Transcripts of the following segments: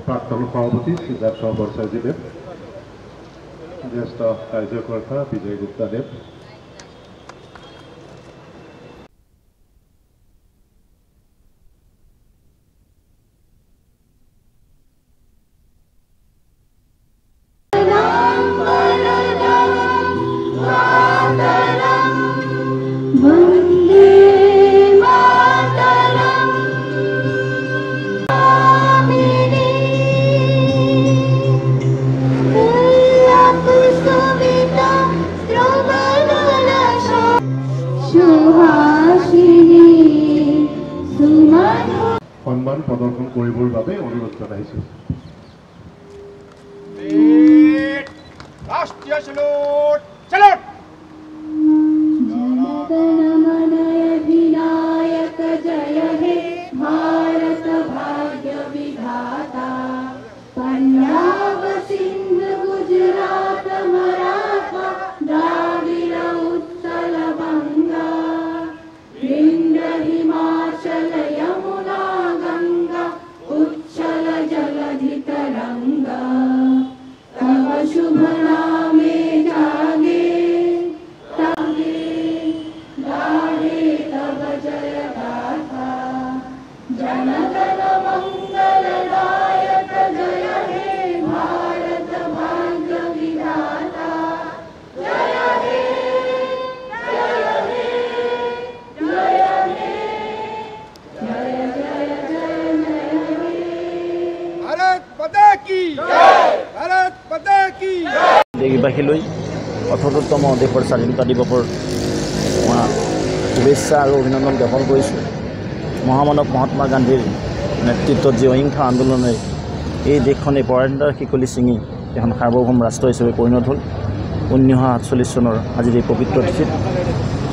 प्राक्तन सभापति सिद्धार्थ बरसाजी देव, ज्येष्ठ कार्यकर्ता विजय गुप्ता देव, सम्मान प्रदर्शन কৰিবৰ বাবে অনুৰোধ জনাইছো। राष्ट्रीय सैल्यूट सैल्यूट। जनगणमनधिनायक जय हे भारत भाग्य विधाता, पंजाब सिंध गुजरात मराठा द्राविड़ उत्कल बंगा, विंध्य हिमाचल यमुना गंगा उच्छल जलधि तरंगा, तव शुभ नामे जागे तागे गाहे तव जय गाथा, जनगण मंगलदायक जय हे भारत भाग्य विधाता, जय हे जय हे जय हे जय जय जय जय हे। भारत माता की भारत माता की দেশবাসীলৈ ৭৮তম দেশৰ স্বাধীনতা দিৱসৰ শুভেচ্ছা আৰু অভিনন্দন জ্ঞাপন কৰিছোঁ। মহামানৱ মহাত্মা গান্ধীৰ নেতৃত্বত যি অহিংসা আন্দোলনে এই দেশখনে পৰাধীনতাৰ শিকলি ছিঙি এখন সাৰ্বভৌম ৰাষ্ট্ৰ হিচাপে পৰিণত হ'ল। 1947 চনৰ আজিৰ এই পবিত্ৰ তিথিত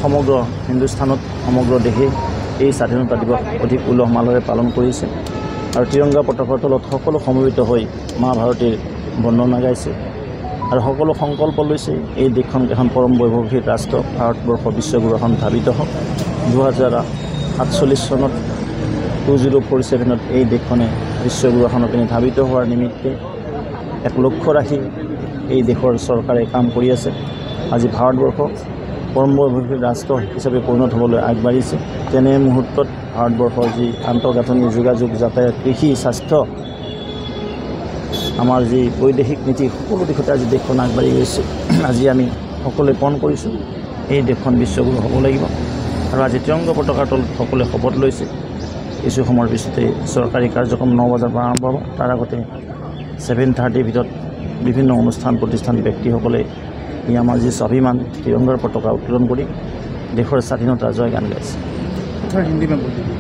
সমগ্ৰ হিন্দুস্তানত সমগ্ৰ দেশে এই স্বাধীনতা দিৱস অধিক উলহ মালহেৰে পালন কৰিছে আৰু তিৰংগা পতাকাৰ তলত সকলো সমবেত হৈ মা ভাৰতীৰ বন্দনা গাইছে আৰু সকলো সংকল্প লৈছে এই দেশখন এখন পৰম বৈভৱী ৰাষ্ট্ৰ ভাৰতবৰ্ষ বিশ্বগুৰু এখন ধাবিত হওক। 2047 চনত 2047ত এই দেশখনে বিশ্বগুৰু এখনৰ পিনে ধাবিত হোৱাৰ নিমিত্তে এক লক্ষ্য ৰাখি এই দেশৰ চৰকাৰে কাম কৰি আছে। আজি ভাৰতবৰ্ষ পৰম বৈভৱী ৰাষ্ট্ৰ হিচাপে পৰিণত হ'বলৈ আগবাঢ়িছে। তেনে মুহূৰ্তত ভাৰতবৰ্ষৰ যি আন্তঃগাঁথনি যোগাযোগ যাতায়াত কৃষি স্বাস্থ্য আমাৰ যি বৈদেশিক নীতি সকলো দিশতে আজি দেশখন আগবাঢ়ি গৈছে। আজি আমি সকলোৱে পণ কৰিছোঁ এই দেশখন বিশ্বগুৰু হ'ব লাগিব আৰু আজি তিৰংগা পতাকাৰ তলত সকলোৱে শপত লৈছে। কিছু সময়ৰ পিছতে চৰকাৰী কাৰ্যক্ৰম 9 বজাৰ পৰা আৰম্ভ হ'ব। তাৰ আগতে 7:30 ভিতৰত বিভিন্ন অনুষ্ঠান প্ৰতিষ্ঠান ব্যক্তিসকলে এই আমাৰ যি স্বাভিমান তিৰংগাৰ পতাকা উত্তোলন কৰি দেশৰ স্বাধীনতা জয় গান গাইছে। हिंदी में बोलिए।